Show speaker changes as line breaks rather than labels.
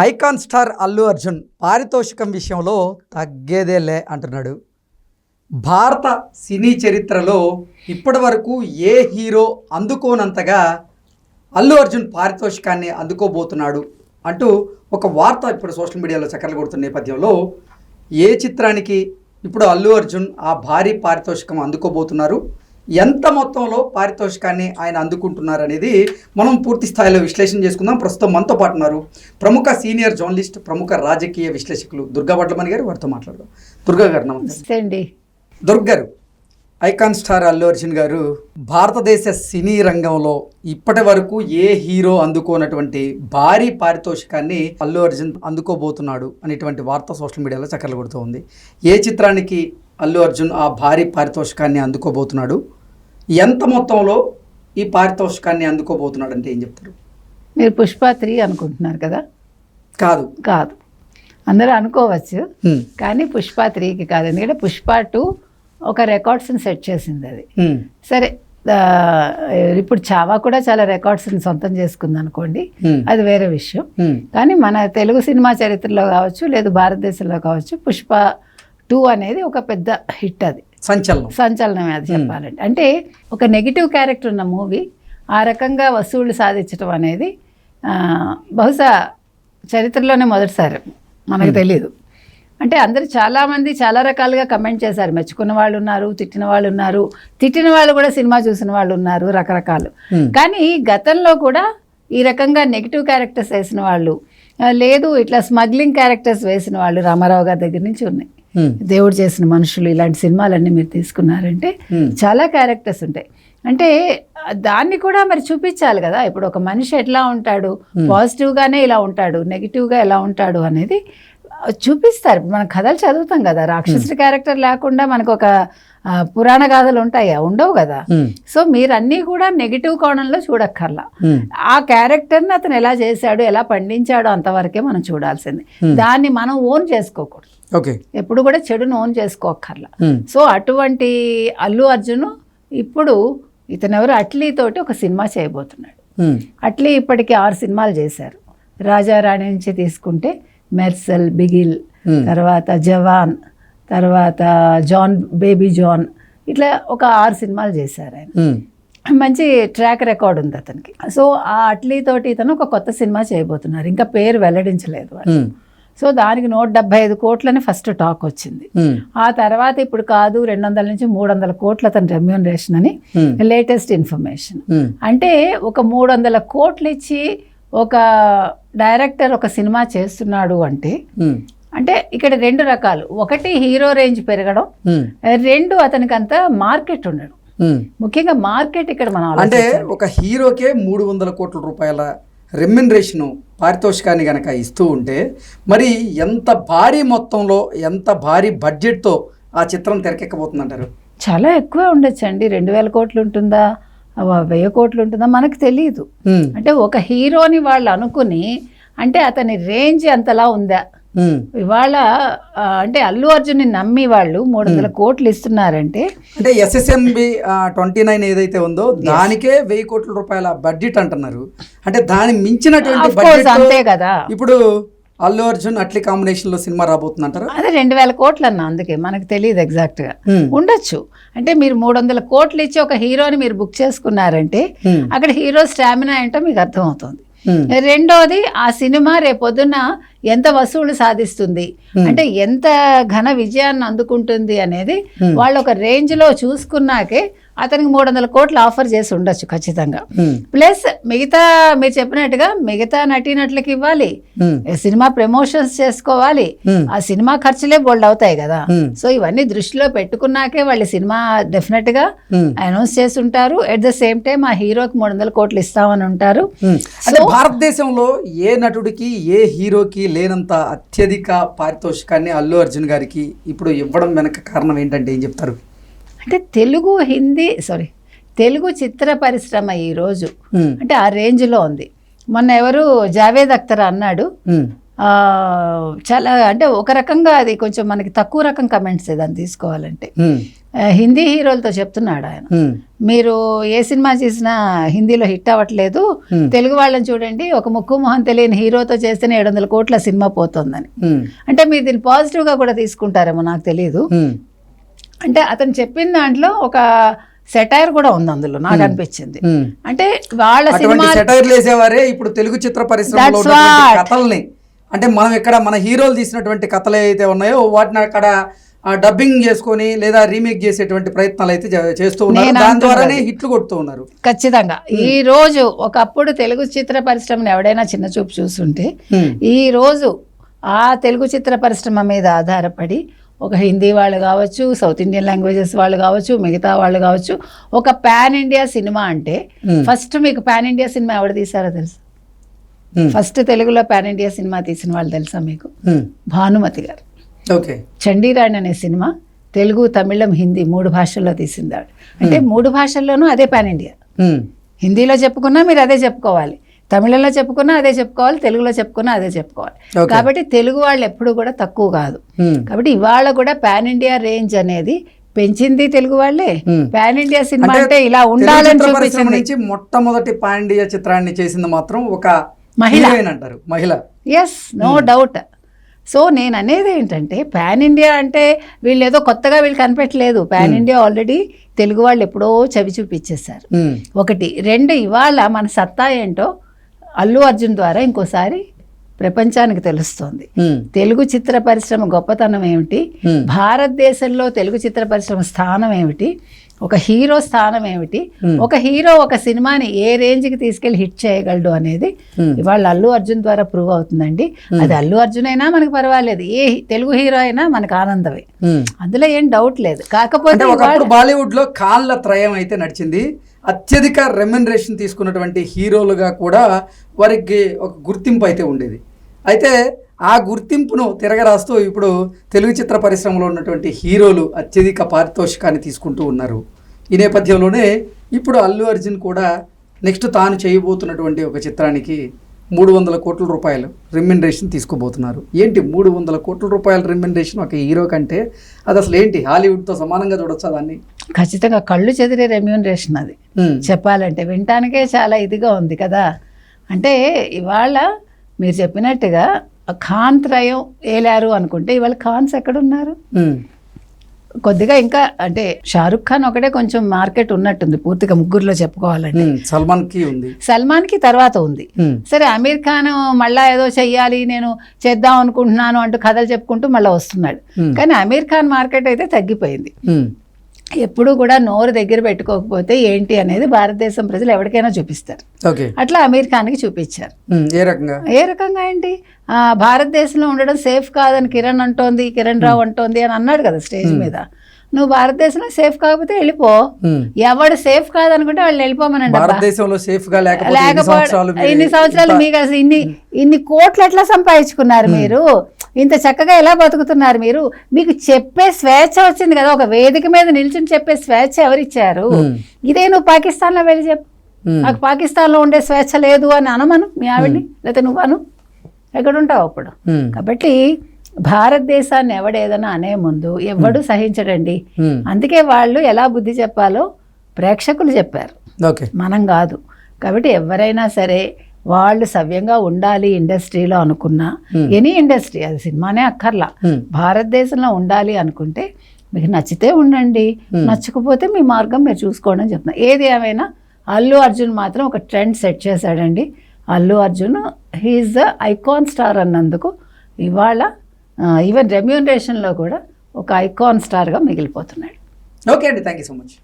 Icon star Allu Arjun పారితోషికం విషయంలో తగ్గేదేలే అంటున్నాడు. భారత సినీ చరిత్రలో ఇప్పటి వరకు ఏ హీరో అందుకోనంతగా అల్లు అర్జున్ పారితోషికాన్ని అందుకోబోతున్నాడు అంటూ ఒక వార్త ఇప్పుడు సోషల్ మీడియాలో చక్కర్లు కొడుతున్న నేపథ్యంలో ఏ చిత్రానికి ఇప్పుడు అల్లు అర్జున్ ఆ భారీ పారితోషికం అందుకోబోతున్నారు, ఎంత మొత్తంలో పారితోషికాన్ని ఆయన అందుకుంటున్నారు అనేది మనం పూర్తి స్థాయిలో విశ్లేషణ చేసుకుందాం. ప్రస్తుతం మనతో పాటు ఉన్నారు ప్రముఖ సీనియర్ జర్నలిస్ట్, ప్రముఖ రాజకీయ విశ్లేషకులు దుర్గా వడ్లమణి గారు. వారితో మాట్లాడదాం. దుర్గా గారు నమస్తే అండి. దుర్గా గారు, ఐకాన్ స్టార్ అల్లు అర్జున్ గారు భారతదేశ సినీ రంగంలో ఇప్పటి వరకు ఏ హీరో అందుకోనటువంటి భారీ పారితోషికాన్ని అల్లు అర్జున్ అందుకోబోతున్నాడు అనేటువంటి వార్త సోషల్ మీడియాలో చక్కర్లు కొడుతూ ఉంది. ఏ చిత్రానికి అల్లు అర్జున్ ఆ భారీ పారితోషికాన్ని అందుకోబోతున్నాడు, ఎంత మొత్తంలో ఈ పారితోషికాన్ని అందుకోబోతున్నాడు అంటే ఏం చెప్తారు?
మీరు పుష్ప 3 అనుకుంటున్నారు కదా? కాదు అందరూ అనుకోవచ్చు, కానీ పుష్ప 3కి కాదు. ఎందుకంటే పుష్ప 2 ఒక రికార్డ్స్ని సెట్ చేసింది. అది సరే, ఇప్పుడు చావా కూడా చాలా రికార్డ్స్ని సొంతం చేసుకుంది అనుకోండి, అది వేరే విషయం. కానీ మన తెలుగు సినిమా చరిత్రలో కావచ్చు, లేదు భారతదేశంలో కావచ్చు, పుష్ప 2 అనేది ఒక పెద్ద హిట్. అది సంచలనమే అది చెప్పాలంటే. అంటే ఒక నెగిటివ్ క్యారెక్టర్ ఉన్న మూవీ ఆ రకంగా వసూళ్లు సాధించడం అనేది బహుశా చరిత్రలోనే మొదటిసారి, మనకు తెలియదు. అంటే అందరూ చాలామంది చాలా రకాలుగా కమెంట్ చేశారు. మెచ్చుకున్న వాళ్ళు ఉన్నారు, తిట్టిన వాళ్ళు ఉన్నారు, తిట్టిన వాళ్ళు కూడా సినిమా చూసిన వాళ్ళు ఉన్నారు, రకరకాలు. కానీ గతంలో కూడా ఈ రకంగా నెగిటివ్ క్యారెక్టర్స్ వేసిన వాళ్ళు, లేదు ఇట్లా స్మగ్లింగ్ క్యారెక్టర్స్ వేసిన వాళ్ళు రామారావు గారి దగ్గర నుంచి ఉన్నాయి. దేవుడు చేసిన మనుషులు, ఇలాంటి సినిమాలన్నీ మీరు తీసుకున్నారంటే చాలా క్యారెక్టర్స్ ఉంటాయి. అంటే దాన్ని కూడా మరి చూపించాలి కదా. ఇప్పుడు ఒక మనిషి ఎట్లా ఉంటాడు, పాజిటివ్గానే ఇలా ఉంటాడు, నెగిటివ్గా ఎలా ఉంటాడు అనేది చూపిస్తారు. మనం కథలు చదువుతాం కదా, రాక్షసుడి క్యారెక్టర్ లేకుండా మనకు ఒక పురాణ గాథలు ఉంటాయా? ఉండవు కదా. సో మీరు అన్నీ కూడా నెగిటివ్ కోణంలో చూడక్కర్లా. ఆ క్యారెక్టర్ని అతను ఎలా చేశాడు, ఎలా పండించాడో అంతవరకే మనం చూడాల్సింది. దాన్ని మనం ఓన్ చేసుకోకూడదు. ఎప్పుడు కూడా చెడును ఓన్ చేసుకోక్కర్లా. సో అటువంటి అల్లు అర్జున్ ఇప్పుడు ఇతనెవరు అట్లీతోటి ఒక సినిమా చేయబోతున్నాడు. అట్లీ ఇప్పటికి 6 సినిమాలు చేశారు. రాజారాణి నుంచి తీసుకుంటే మెర్సల్, బిగిల్, తర్వాత జవాన్, తర్వాత జాన్, బేబీ జాన్, ఇట్లా ఒక 6 సినిమాలు చేశారు ఆయన. మంచి ట్రాక్ రికార్డ్ ఉంది అతనికి. సో ఆ అట్లీతోటి ఇతను ఒక కొత్త సినిమా చేయబోతున్నారు. ఇంకా పేరు వెల్లడించలేదు వాళ్ళు. సో దానికి 175 కోట్లని ఫస్ట్ టాక్ వచ్చింది. ఆ తర్వాత ఇప్పుడు కాదు 200 నుంచి 300 కోట్లు అతని రెమ్యూనరేషన్ అని లేటెస్ట్ ఇన్ఫర్మేషన్. అంటే ఒక 300 కోట్లు ఇచ్చి ఒక డైరెక్టర్ ఒక సినిమా చేస్తున్నాడు అంటే అంటే ఇక్కడ 2 రకాలు. ఒకటి హీరో రేంజ్ పెరగడం, 2 అతనికి అంత మార్కెట్ ఉండడం. ముఖ్యంగా మార్కెట్ ఇక్కడ మనం
అంటే ఒక హీరోకే 300 కోట్ల రూపాయల రెమ్యునరేషన్ పారితోషికాన్ని కనుక ఇస్తూ ఉంటే మరి ఎంత భారీ మొత్తంలో, ఎంత భారీ బడ్జెట్తో ఆ చిత్రం తెరకెక్కబోతుందంటారు?
చాలా ఎక్కువ ఉండొచ్చు అండి. 2000 కోట్లు ఉంటుందా, 1000 కోట్లు ఉంటుందా మనకు తెలియదు. అంటే ఒక హీరోని వాళ్ళు అనుకుని, అంటే అతని రేంజ్ అంతలా ఉందా ఇవాళ, అంటే అల్లు అర్జున్ని నమ్మి వాళ్ళు 300 కోట్లు ఇస్తున్నారంటే,
అంటే SSMB 29 ఏదైతే ఉందో దానికే 1000 కోట్ల రూపాయల బడ్జెట్ అంటున్నారు. అంటే దాని మించినటువంటి బడ్జెట్
అంతే కదా.
ఇప్పుడు అల్లు అర్జున్ అట్లీ కాంబినేషన్ లో సినిమా రాబోతుందంటారా?
అదే 2000 కోట్లు అన్న, అందుకే మనకు తెలియదు ఎగ్జాక్ట్ గా. ఉండొచ్చు. అంటే మీరు 300 కోట్లు ఇచ్చి ఒక హీరోని మీరు బుక్ చేసుకున్నారంటే అక్కడ హీరో స్టామినా ఏంటో మీకు అర్థమవుతుంది. రెండోది, ఆ సినిమా రేపొద్దున ఎంత వసూళ్లు సాధిస్తుంది, అంటే ఎంత ఘన విజయాన్ని అందుకుంటుంది అనేది వాళ్ళు ఒక రేంజ్ లో చూసుకున్నాకే అతనికి 300 కోట్లు ఆఫర్ చేసి ఉండొచ్చు ఖచ్చితంగా. ప్లస్ మిగతా మీరు చెప్పినట్టుగా మిగతా నటీనటులకు ఇవ్వాలి, సినిమా ప్రమోషన్స్ చేసుకోవాలి, ఆ సినిమా ఖర్చులే బోల్డ్ అవుతాయి కదా. సో ఇవన్నీ దృష్టిలో పెట్టుకున్నాకే వాళ్ళు సినిమా డెఫినెట్ గా అనౌన్స్ చేసి ఉంటారు. ఎట్ ద సేమ్ టైం ఆ హీరోకి 300 కోట్లు ఇస్తామని ఉంటారు.
అంటే భారతదేశంలో ఏ నటుడికి, ఏ హీరోకి లేనంత అత్యధిక పారితోషికాన్ని అల్లు అర్జున్ గారికి ఇప్పుడు ఇవ్వడం వెనక కారణం ఏంటంటే ఏం చెప్తారు?
అంటే తెలుగు చిత్ర పరిశ్రమ ఈరోజు అంటే ఆ రేంజ్లో ఉంది. మొన్న ఎవరు జావేద్ అఖ్తర్ అన్నాడు, చాలా అంటే ఒక రకంగా అది కొంచెం మనకి తక్కువ రకం కమెంట్స్ దాన్ని తీసుకోవాలంటే. హిందీ హీరోలతో చెప్తున్నాడు ఆయన, మీరు ఏ సినిమా చేసినా హిందీలో హిట్ అవ్వట్లేదు, తెలుగు వాళ్ళని చూడండి, ఒక ముక్కు మొహం తెలియని హీరోతో చేస్తేనే 700 కోట్ల సినిమా పోతుందని. అంటే మీరు దీన్ని పాజిటివ్గా కూడా తీసుకుంటారేమో నాకు తెలియదు. అంటే అతను చెప్పిన దాంట్లో ఒక సెటైర్ కూడా ఉంది అందులో, నాకు అనిపించింది. అంటే వాళ్ళ సినిమా
సెటైర్లు వేసేవారే ఇప్పుడు తెలుగు చిత్ర పరిశ్రమలో కథల్ని, అంటే మనం ఇక్కడ మన హీరోలు తీసినటువంటి కథలు ఏవైతే ఉన్నాయో వాటిని అక్కడ డబ్బింగ్ చేసుకొని లేదా రీమేక్ చేసేటువంటి ప్రయత్నాలు అయితే చేస్తూ ఉన్నారు, దాని ద్వారానే హిట్లు కొడుతూ ఉన్నారు.
ఖచ్చితంగా ఈ రోజు ఒకప్పుడు తెలుగు చిత్ర పరిశ్రమను ఎవడైనా చిన్న చూపు చూస్తుంటే ఈ రోజు ఆ తెలుగు చిత్ర పరిశ్రమ మీద ఆధారపడి ఒక హిందీ వాళ్ళు కావచ్చు, సౌత్ ఇండియన్ లాంగ్వేజెస్ వాళ్ళు కావచ్చు, మిగతా వాళ్ళు కావచ్చు, ఒక పాన్ ఇండియా సినిమా అంటే ఫస్ట్ మీకు పాన్ ఇండియా సినిమా ఎవరు తీసారో తెలుసు? ఫస్ట్ తెలుగులో పాన్ ఇండియా సినిమా తీసిన వాళ్ళు తెలుసా మీకు? భానుమతి గారు.
ఓకే.
చండీరాణి అనే సినిమా తెలుగు, తమిళం, హిందీ 3 భాషల్లో తీసింది ఆవిడ. అంటే 3 భాషల్లోనూ అదే పాన్ ఇండియా. హిందీలో చెప్పుకున్నా మీరు అదే చెప్పుకోవాలి, తమిళంలో చెప్పుకున్నా అదే చెప్పుకోవాలి, తెలుగులో చెప్పుకున్నా అదే చెప్పుకోవాలి. కాబట్టి తెలుగు వాళ్ళు ఎప్పుడు కూడా తక్కువ కాదు. కాబట్టి ఇవాళ కూడా పాన్ ఇండియా రేంజ్ అనేది పెంచింది తెలుగు వాళ్ళే. పాన్ ఇండియా సినిమా అంటే ఇలా ఉండాలని చూపించింది.
మొట్టమొదటి పాన్ ఇండియా చిత్రాన్ని చేసింది మాత్రం ఒక మహిళ అంటారు, మహిళ.
Yes, no doubt. సో నేను అనేది ఏంటంటే పాన్ ఇండియా అంటే వీళ్ళు ఏదో కొత్తగా వీళ్ళు కనిపెట్టలేదు. పాన్ ఇండియా ఆల్రెడీ తెలుగు వాళ్ళు ఎప్పుడో చవి చూపించేశారు. 1. 2 ఇవాళ మన సత్తా ఏంటో అల్లు అర్జున్ ద్వారా ఇంకోసారి ప్రపంచానికి తెలుస్తోంది. తెలుగు చిత్ర పరిశ్రమ గొప్పతనం ఏమిటి, భారతదేశంలో తెలుగు చిత్ర పరిశ్రమ స్థానం ఏమిటి, ఒక హీరో స్థానం ఏమిటి, ఒక హీరో ఒక సినిమాని ఏ రేంజ్కి తీసుకెళ్లి హిట్ చేయగలడు అనేది ఇవాళ అల్లు అర్జున్ ద్వారా ప్రూవ్ అవుతుందండి. అది అల్లు అర్జున్ అయినా మనకు పర్వాలేదు, ఏ తెలుగు హీరో అయినా మనకు ఆనందమే, అందులో ఏం డౌట్ లేదు. కాకపోతే
బాలీవుడ్ లో కాళ్ళ త్రయం అయితే నడిచింది. అత్యధిక రెమ్యునరేషన్ తీసుకున్నటువంటి హీరోలుగా కూడా వారికి ఒక గుర్తింపు అయితే ఉండేది. అయితే ఆ గుర్తింపును తిరగరాస్తూ ఇప్పుడు తెలుగు చిత్ర పరిశ్రమలో ఉన్నటువంటి హీరోలు అత్యధిక పారితోషికాన్ని తీసుకుంటూ ఉన్నారు. ఈ నేపథ్యంలోనే ఇప్పుడు అల్లు అర్జున్ కూడా నెక్స్ట్ తాను చేయబోతున్నటువంటి ఒక చిత్రానికి 300 కోట్ల రూపాయలు రెమ్యునరేషన్ తీసుకోబోతున్నారు. ఏంటి 300 కోట్ల రూపాయల రెమ్యునరేషన్ ఒక హీరో కంటే? అది అసలు ఏంటి, హాలీవుడ్తో సమానంగా చూడొచ్చా దాన్ని?
ఖచ్చితంగా కళ్ళు చెదిరే రెమ్యూనరేషన్ అది. చెప్పాలంటే వినటానికే చాలా ఇదిగా ఉంది కదా. అంటే ఇవాళ మీరు చెప్పినట్టుగా ఖాన్ త్రయం ఏలారు అనుకుంటే ఇవాళ ఖాన్స్ ఎక్కడున్నారు? కొద్దిగా ఇంకా అంటే షారుఖ్ ఖాన్ ఒకటే కొంచెం మార్కెట్ ఉన్నట్టుంది పూర్తిగా ముగ్గురులో చెప్పుకోవాలంటే. సల్మాన్ కి తర్వాత ఉంది. సరే అమీర్ ఖాన్ మళ్ళా ఏదో చెయ్యాలి, నేను చేద్దాం అనుకుంటున్నాను అంటూ కథలు చెప్పుకుంటూ మళ్ళీ వస్తున్నాడు. కానీ అమీర్ ఖాన్ మార్కెట్ అయితే తగ్గిపోయింది. ఎప్పుడు కూడా నోరు దగ్గర పెట్టుకోకపోతే ఏంటి అనేది భారతదేశం ప్రజలు ఎవరికైనా చూపిస్తారు. అట్లా అమీర్ ఖాన్కి చూపించారు. ఏ రకంగా ఏంటి, భారతదేశంలో ఉండడం సేఫ్ కాదని కిరణ్ రావు అంటోంది అని అన్నాడు కదా స్టేజ్ మీద. నువ్వు భారతదేశంలో సేఫ్ కాకపోతే వెళ్ళిపో, ఎవడు సేఫ్ కాదనుకుంటే వాళ్ళు వెళ్ళిపోమనండి. ఇన్ని సంవత్సరాలు మీకు అసలు ఇన్ని కోట్లు ఎట్లా సంపాదించుకున్నారు మీరు, ఇంత చక్కగా ఎలా బతుకుతున్నారు మీరు, మీకు చెప్పే స్వేచ్ఛ వచ్చింది కదా, ఒక వేదిక మీద నిల్చుని చెప్పే స్వేచ్ఛ ఎవరిచ్చారు? ఇదే నువ్వు పాకిస్తాన్లో వెళ్ళి చెప్పు, నాకు పాకిస్తాన్లో ఉండే స్వేచ్ఛ లేదు అని అనమను మీ ఆవిడ్ని, లేకపోతే నువ్వు అను, ఎక్కడుంటావు అప్పుడు. కాబట్టి భారతదేశాన్ని ఎవడేదన్నా అనే ముందు ఎవడు సహించడండి. అందుకే వాళ్ళు ఎలా బుద్ధి చెప్పాలో ప్రేక్షకులు చెప్పారు, మనం కాదు. కాబట్టి ఎవరైనా సరే వాళ్ళు సవ్యంగా ఉండాలి ఇండస్ట్రీలో అనుకున్నా, ఎనీ ఇండస్ట్రీ, అది సినిమానే అక్కర్లా, భారతదేశంలో ఉండాలి అనుకుంటే మీకు నచ్చితే ఉండండి, నచ్చకపోతే మీ మార్గం మీరు చూసుకోండి అని చెప్తున్నా. ఏది ఏమైనా అల్లు అర్జున్ మాత్రం ఒక ట్రెండ్ సెట్ చేశాడండి. Allu Arjun he's the icon star అన్నందుకు ఇవాళ ఈవెన్ రెమ్యూనరేషన్లో కూడా ఒక ఐకాన్ స్టార్గా మిగిలిపోతున్నాడు.
ఓకే అండి, థ్యాంక్ యూ సో మచ్.